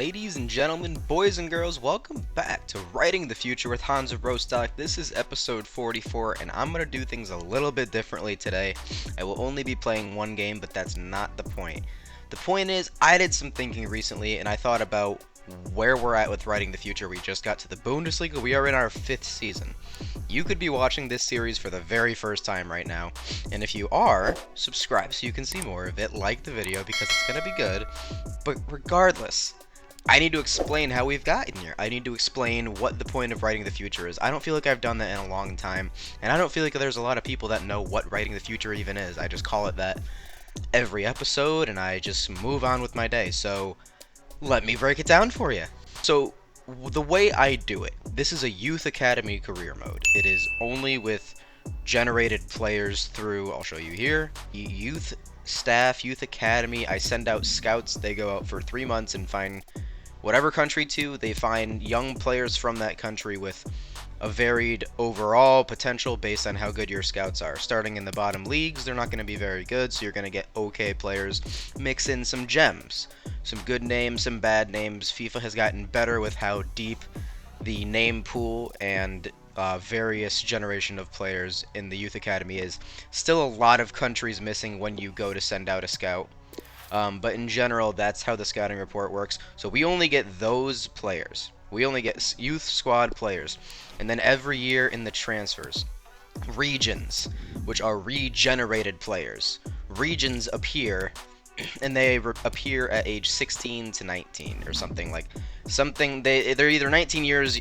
Ladies and gentlemen, boys and girls, welcome back to Writing the Future with Hansa Rostock. This is episode 44, and I'm going to do things a little bit differently today. I will only be playing one game, but that's not the point. The point is, I did some thinking recently, and I thought about where we're at with Writing the Future. We just got to the Bundesliga. We are in our 5th season. You could be watching this series for the very first time right now, and if you are, subscribe so you can see more of it, like the video because it's going to be good, but regardless, I need to explain how we've gotten here. I need to explain what the point of Writing the Future is. I don't feel like I've done that in a long time, and I don't feel like there's a lot of people that know what Writing the Future even is. I just call it that every episode, and I just move on with my day, so let me break it down for you. So, the way I do it, this is a Youth Academy career mode. It is only with generated players through, I'll show you here, Youth Staff, Youth Academy. I send out scouts. They go out for 3 months and find whatever country they find young players from that country with a varied overall potential based on how good your scouts are. Starting in the bottom leagues, they're not going to be very good, so you're going to get okay players. Mix in some gems, some good names, some bad names. FIFA has gotten better with how deep the name pool and various generation of players in the Youth Academy is. Still a lot of countries missing when you go to send out a scout. But in general, that's how the scouting report works. So we only get those players. We only get youth squad players. And then every year in the transfers, regions, which are regenerated players. Regions appear, and they appear at age 16 to 19 or something like something. They're either 19 years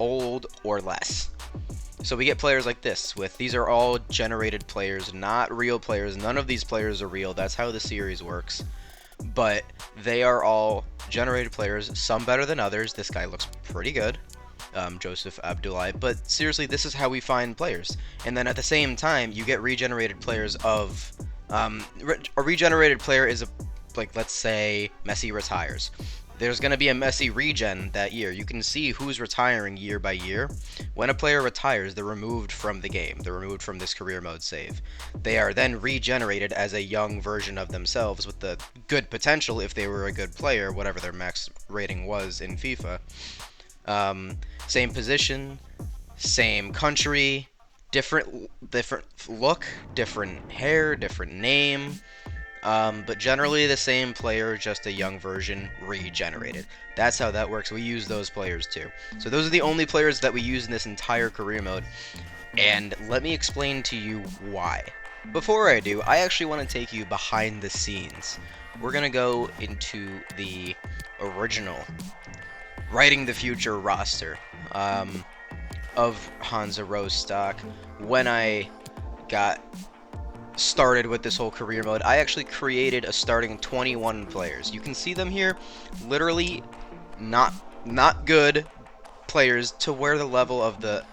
old or less. So we get players like this. These are all generated players, not real players. None of these players are real. That's how the series works. But they are all generated players, some better than others. This guy looks pretty good, Joseph Abdullahi. But seriously, this is how we find players. And then at the same time, you get regenerated players of... a regenerated player is, like, let's say Messi retires. There's going to be a Messi regen that year. You can see who's retiring year by year. When a player retires, they're removed from the game. They're removed from this career mode save. They are then regenerated as a young version of themselves with the good potential if they were a good player, whatever their max rating was in FIFA. Same position, same country, different look, different hair, different name. But generally the same player, just a young version, regenerated. That's how that works. We use those players too. So those are the only players that we use in this entire career mode. And let me explain to you why. Before I do, I actually want to take you behind the scenes. We're going to go into the original Writing the Future roster of Hansa Rostock. When I got started with this whole career mode, I actually created a starting 21 players. You can see them here, literally not good players to where the level of the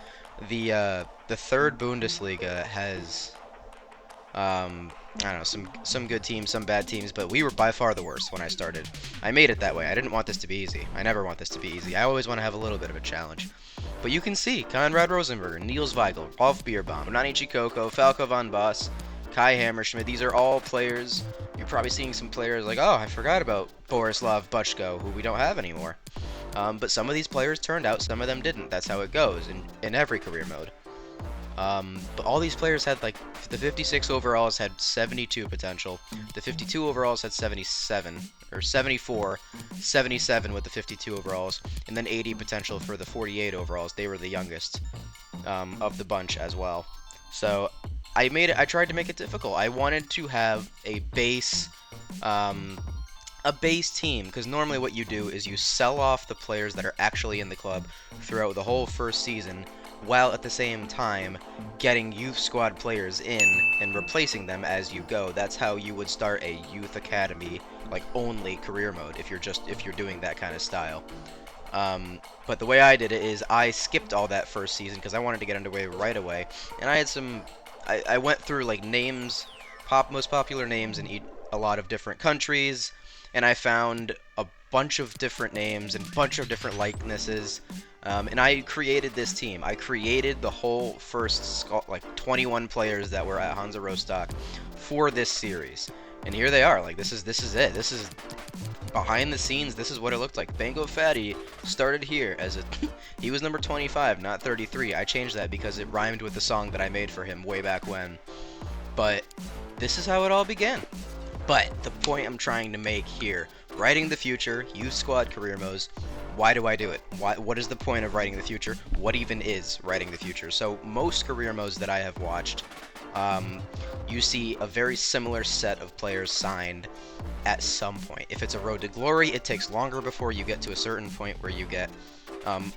third Bundesliga has I don't know, some good teams, some bad teams, but we were by far the worst when I started. I made it that way. I didn't want this to be easy. I never want this to be easy. I always want to have a little bit of a challenge. But you can see Konrad Rosenberger, Niels Weigel, Rolf Bierbaum, Nani Chikoko, Falco von Boss, Kai Hammerschmidt. These are all players. You're probably seeing some players like, oh, I forgot about Borislav Buchko, who we don't have anymore. But some of these players turned out, some of them didn't. That's how it goes in every career mode. But all these players had, like, the 56 overalls had 72 potential. The 52 overalls had 77, or 74, 77 with the 52 overalls, and then 80 potential for the 48 overalls. They were the youngest of the bunch as well. So I tried to make it difficult. I wanted to have a base team, because normally what you do is you sell off the players that are actually in the club throughout the whole first season, while at the same time getting youth squad players in and replacing them as you go. That's how you would start a youth academy, like, only career mode if you're doing that kind of style. But the way I did it is I skipped all that first season because I wanted to get underway right away, and I had I went through, like, names, most popular names in a lot of different countries, and I found a bunch of different names and a bunch of different likenesses, and I created this team. I created the whole first, like, 21 players that were at Hansa Rostock for this series. And here they are. Like, this is it. behind the scenes, this is what it looked like. Bango Fatty started here as a he was number 25, not 33. I changed that because it rhymed with the song that I made for him way back when. But this is how it all began. But the point I'm trying to make here, writing the future, youth squad career modes, why do I do it? What is the point of writing the future? What even is writing the future? So most career modes that I have watched, you see a very similar set of players signed at some point. If it's a road to glory, it takes longer before you get to a certain point where you get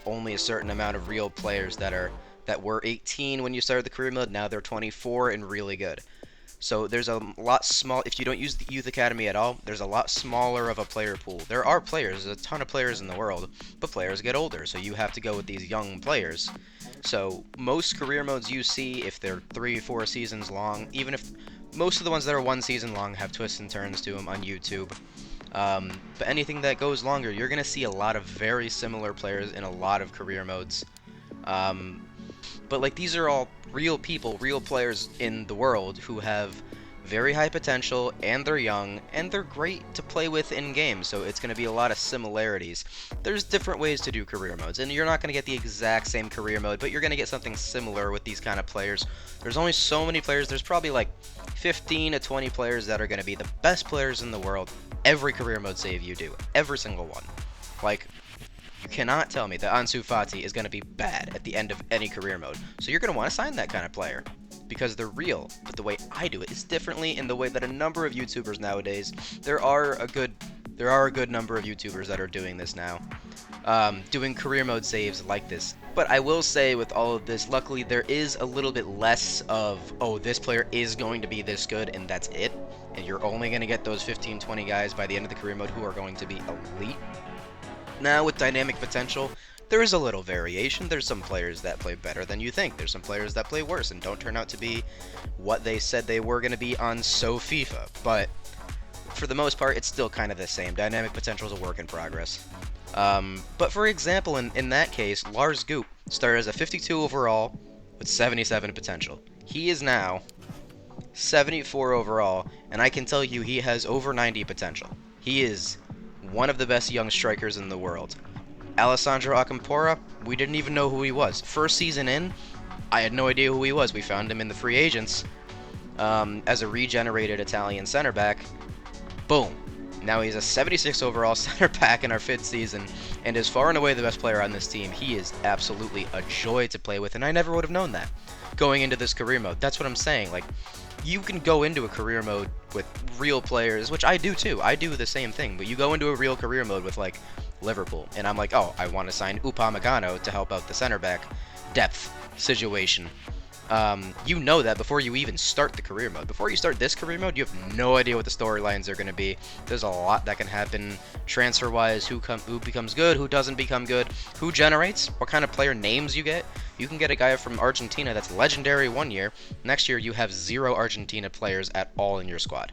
only a certain amount of real players that were 18 when you started the career mode. Now they're 24 and really good. So there's a lot small. If you don't use the youth academy at all, there's a lot smaller of a player pool. There are players, there's a ton of players in the world, but players get older, so you have to go with these young players. So most career modes you see, if they're 3-4 seasons long, even if most of the ones that are 1 season long have twists and turns to them on YouTube. But anything that goes longer, you're gonna see a lot of very similar players in a lot of career modes. But like these are all real people, real players in the world who have very high potential, and they're young, and they're great to play with in game, so it's going to be a lot of similarities. There's different ways to do career modes, and you're not going to get the exact same career mode, but you're going to get something similar with these kind of players. There's only so many players, there's probably like 15 to 20 players that are going to be the best players in the world every career mode save you do, every single one. Like, you cannot tell me that Ansu Fati is going to be bad at the end of any career mode. So you're going to want to sign that kind of player because they're real. But the way I do it is differently in the way that a number of YouTubers nowadays, there are a good number of YouTubers that are doing this now. Doing career mode saves like this. But I will say with all of this, luckily there is a little bit less of, oh, this player is going to be this good and that's it. And you're only going to get those 15-20 guys by the end of the career mode who are going to be elite. Now, with dynamic potential, there is a little variation. There's some players that play better than you think. There's some players that play worse and don't turn out to be what they said they were going to be on FIFA. But for the most part, it's still kind of the same. Dynamic potential is a work in progress. But for example, in that case, Lars Goop started as a 52 overall with 77 potential. He is now 74 overall, and I can tell you he has over 90 potential. He is one of the best young strikers in the world. Alessandro Acampora, we didn't even know who he was. First season in, I had no idea who he was. We found him in the free agents as a regenerated Italian center back. Boom. Now he's a 76 overall center back in our 5th season and is far and away the best player on this team. He is absolutely a joy to play with, and I never would have known that going into this career mode. That's what I'm saying. Like, you can go into a career mode with real players, which I do too. I do the same thing, but you go into a real career mode with like Liverpool, and I'm like, oh, I want to sign Upamecano to help out the center back depth situation. You know that before you even start the career mode. Before you start this career mode, you have no idea what the storylines are going to be. There's a lot that can happen transfer-wise, who becomes good, who doesn't become good, who generates, what kind of player names you get. You can get a guy from Argentina that's legendary one year. Next year, you have 0 Argentina players at all in your squad.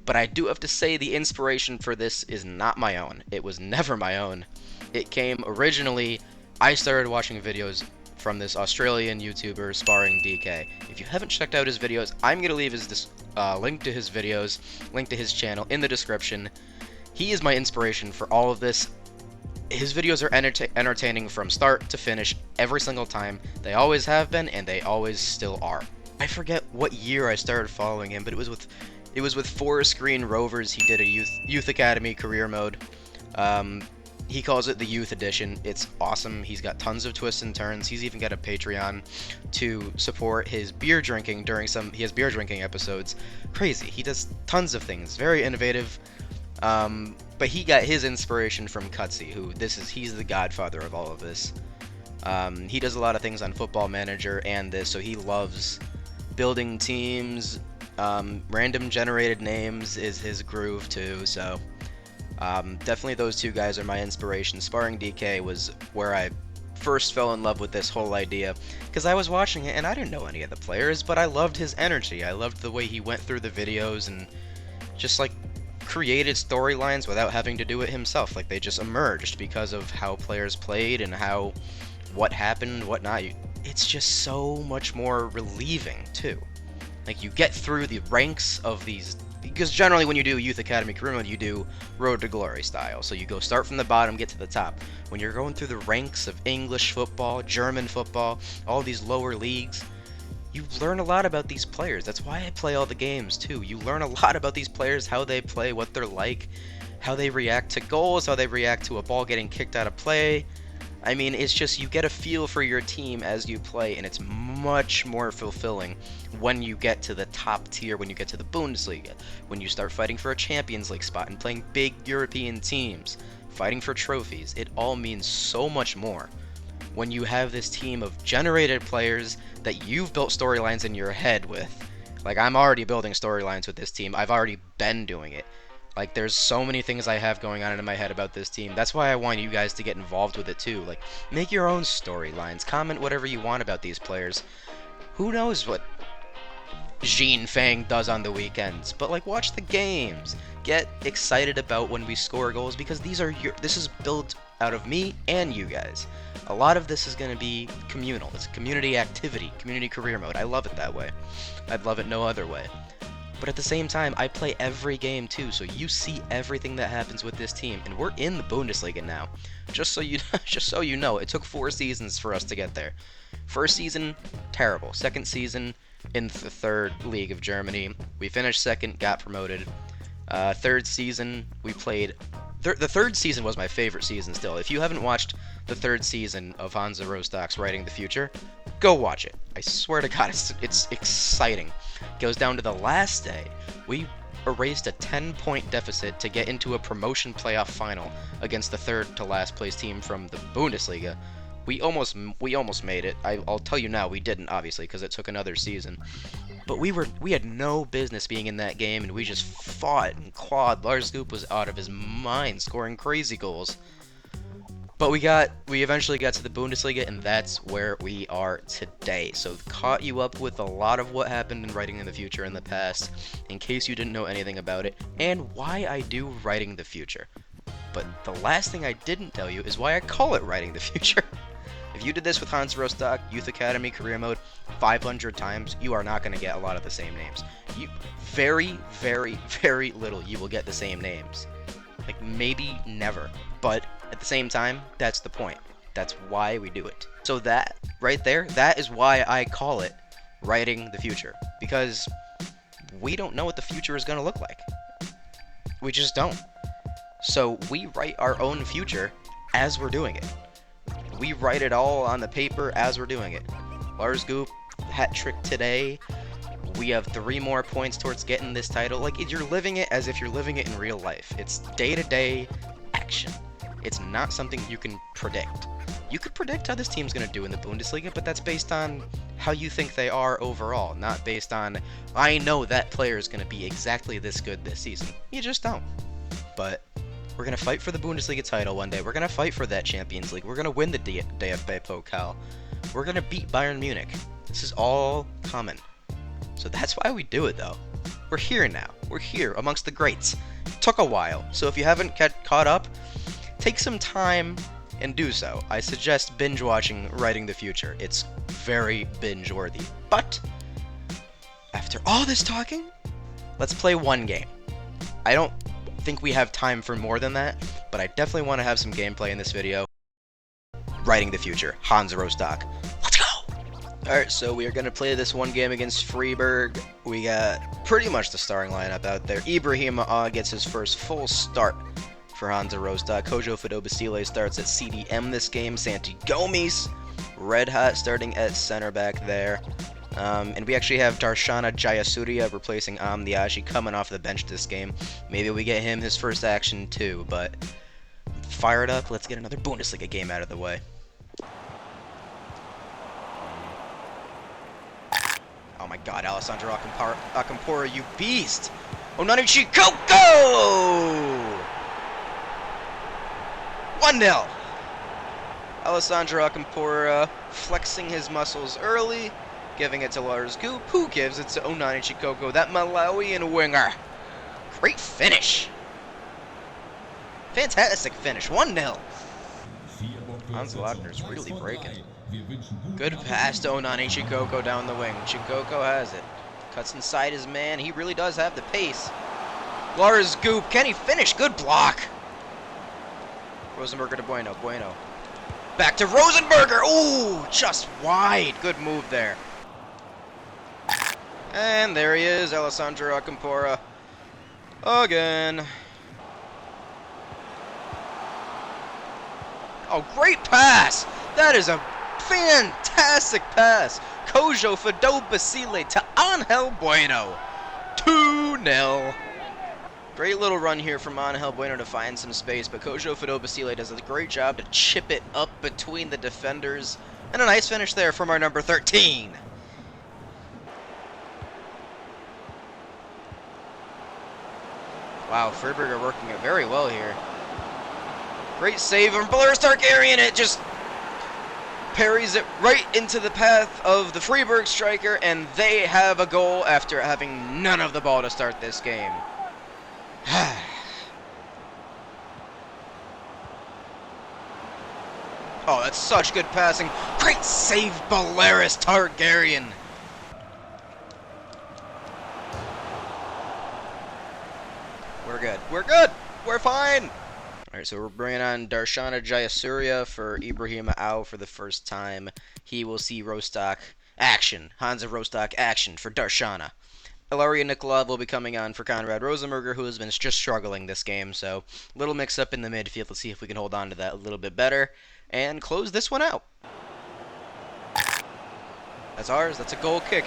But I do have to say the inspiration for this is not my own. It was never my own. It came originally, I started watching videos from this Australian YouTuber, Sparring DK. If you haven't checked out his videos, I'm going to leave his link to his videos, link to his channel in the description. He is my inspiration for all of this. His videos are entertaining from start to finish every single time. They always have been, and they always still are. I forget what year I started following him, but it was with Forest Green Rovers. He did a youth academy career mode. He calls it the Youth Edition. It's awesome. He's got tons of twists and turns. He's even got a Patreon to support his beer drinking during he has beer drinking episodes. Crazy. He does tons of things. Very innovative. But he got his inspiration from Cutsy, he's the godfather of all of this. He does a lot of things on Football Manager and this, so he loves building teams. Random generated names is his groove too, so definitely those two guys are my inspiration. Sparring DK was where I first fell in love with this whole idea, because I was watching it and I didn't know any of the players, but I loved his energy. I loved the way he went through the videos and just like created storylines without having to do it himself. Like, they just emerged because of how players played and what happened, whatnot. It's just so much more relieving too. Like, you get through the ranks of these, because generally when you do Youth Academy career mode, you do Road to Glory style. So you go start from the bottom, get to the top. When you're going through the ranks of English football, German football, all these lower leagues, you learn a lot about these players. That's why I play all the games too. You learn a lot about these players, how they play, what they're like, how they react to goals, how they react to a ball getting kicked out of play. I mean, it's just you get a feel for your team as you play, and it's much more fulfilling when you get to the top tier, when you get to the Bundesliga, when you start fighting for a Champions League spot and playing big European teams, fighting for trophies. It all means so much more when you have this team of generated players that you've built storylines in your head with. Like, I'm already building storylines with this team. I've already been doing it. Like, there's so many things I have going on in my head about this team. That's why I want you guys to get involved with it too. Like, make your own storylines. Comment whatever you want about these players. Who knows what Jean Fang does on the weekends? But, like, watch the games. Get excited about when we score goals, because this is built out of me and you guys. A lot of this is going to be communal. It's community activity, community career mode. I love it that way. I'd love it no other way. But at the same time, I play every game too, so you see everything that happens with this team, and we're in the Bundesliga now. Just so you know, it took 4 seasons for us to get there. First season, terrible. Second season, in the third league of Germany. We finished second, got promoted. Third season, we played. The third season was my favorite season still. If you haven't watched the third season of Hansa Rostock's Writing the Future, go watch it. I swear to God, it's exciting. It goes down to the last day. We erased a 10-point deficit to get into a promotion playoff final against the third to last place team from the Bundesliga. We almost made it. I'll tell you now, we didn't, obviously, because it took another season. But we had no business being in that game, and we just fought and clawed. Lars Goop was out of his mind, scoring crazy goals. But we eventually got to the Bundesliga, and that's where we are today. So caught you up with a lot of what happened in Writing in the Future in the past, in case you didn't know anything about it, and why I do Writing the Future. But the last thing I didn't tell you is why I call it Writing the Future. If you did this with Hansa Rostock, Youth Academy, Career Mode, 500 times, you are not going to get a lot of the same names. Very, very, very little you will get the same names. Like, maybe never. But at the same time, that's the point. That's why we do it. So that, right there, that is why I call it Writing the Future. Because we don't know what the future is going to look like. We just don't. So we write our own future as we're doing it. We write it all on the paper as we're doing it. Lars Goop, hat trick today. We have 3 more points towards getting this title. Like, you're living it as if you're living it in real life. It's day-to-day action. It's not something you can predict. You could predict how this team's going to do in the Bundesliga, but that's based on how you think they are overall, not based on, I know that player is going to be exactly this good this season. You just don't. But we're going to fight for the Bundesliga title one day. We're going to fight for that Champions League. We're going to win the DFB Pokal. We're going to beat Bayern Munich. This is all coming. So that's why we do it, though. We're here now. We're here amongst the greats. It took a while, so if you haven't caught up, take some time and do so. I suggest binge-watching Writing the Future. It's very binge-worthy. But after all this talking, let's play one game. I don't think we have time for more than that, but I definitely want to have some gameplay in this video. Writing the Future, Hansa Rostock. Let's go! Alright, so we are going to play this one game against Freiburg. We got pretty much the starting lineup out there. Ibrahim gets his first full start for Hansa Rostock. Kojo Fidobasile starts at CDM this game. Santi Gomes, red hot, starting at center back there. And we actually have Darshana Jayasuriya replacing Amdiashi coming off the bench this game. Maybe we get him his first action too, but fire it up. Let's get another Bundesliga game out of the way. Oh my god, Alessandro Acampora, you beast! Onanichi Coco! 1-0! Alessandro Acampora flexing his muscles early, giving it to Lars Goop, who gives it to Onani Chikoko, that Malawian winger. Great finish. Fantastic finish. 1-0. Hans Wagner's really breaking. Good pass to Onani Chikoko down the wing. Chikoko has it. Cuts inside his man. He really does have the pace. Lars Goop, can he finish? Good block. Rosenberger to Bueno. Bueno. Back to Rosenberger. Ooh, just wide. Good move there. And there he is, Alessandro Acampora. Again. Oh, great pass. That is a fantastic pass. Kojo Fido Basile to Angel Bueno. 2-0. Great little run here from Angel Bueno to find some space, but Kojo Fido Basile does a great job to chip it up between the defenders. And a nice finish there from our number 13. Wow, Freiburger working it very well here. Great save from Blair Targaryen. It just parries it right into the path of the Freiburg striker, and they have a goal after having none of the ball to start this game. Oh, that's such good passing. Great save, Balearis Targaryen. We're good. We're good. We're fine. All right, so we're bringing on Darshana Jayasuriya for Ibrahim Ao for the first time. He will see Rostock action. Hansa Rostock action for Darshana. Ilaria Nikolov will be coming on for Konrad Rosenberger, who has been just struggling this game. So a little mix up in the midfield. Let's see if we can hold on to that a little bit better and close this one out. That's ours. That's a goal kick.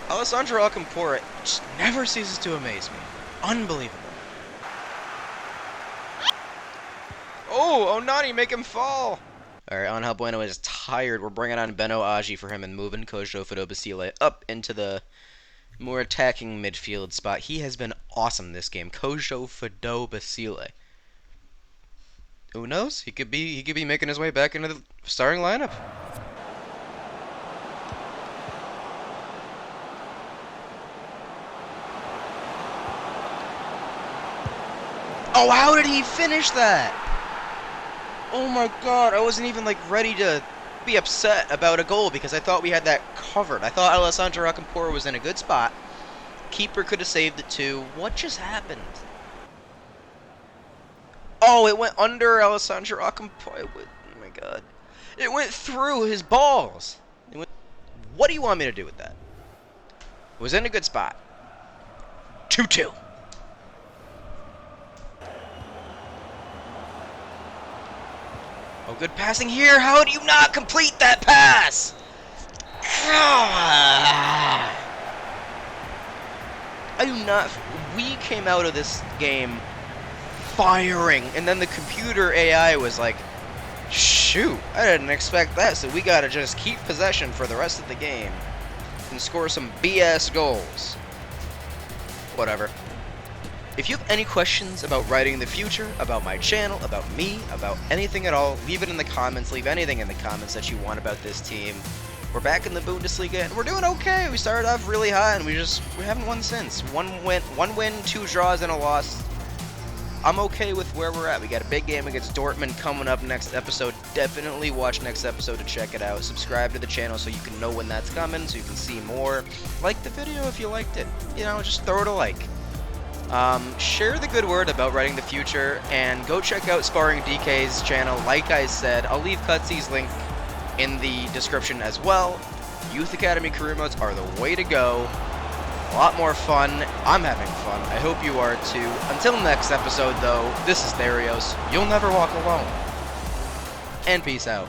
Alessandro Alcampora just never ceases to amaze me. Unbelievable. Oh, Onani, make him fall. All right, Angel Bueno is tired. We're bringing on Beno Aji for him and moving Kojo Fido Basile up into the more attacking midfield spot. He has been awesome this game. Kojo Fido Basile. Who knows? He could be making his way back into the starting lineup. Oh, how did he finish that? Oh my god, I wasn't even like ready to be upset about a goal because I thought we had that covered. I thought Alessandro Acampora was in a good spot. Keeper could have saved it too. What just happened? Oh, it went under Alessandro Acampora. Oh my god. It went through his balls. What do you want me to do with that? It was in a good spot. 2-2. Oh, good passing here. How do you not complete that pass? I do not. We came out of this game firing, and then the computer AI was like, shoot, I didn't expect that, so we gotta just keep possession for the rest of the game and score some BS goals. Whatever. If you have any questions about writing the future, about my channel, about me, about anything at all, leave it in the comments. Leave anything in the comments that you want about this team. We're back in the Bundesliga, and we're doing okay. We started off really hot, and we haven't won since. One win, 2 draws, and a loss. I'm okay with where we're at. We got a big game against Dortmund coming up next episode. Definitely watch next episode to check it out. Subscribe to the channel so you can know when that's coming, so you can see more. Like the video if you liked it. You know, just throw it a like. Share the good word about writing the future, and go check out Sparring DK's channel. Like I said, I'll leave Cutsy's link in the description as well. Youth Academy career modes are the way to go. A lot more fun. I'm having fun. I hope you are too. Until next episode, though, this is Therios. You'll never walk alone. And peace out.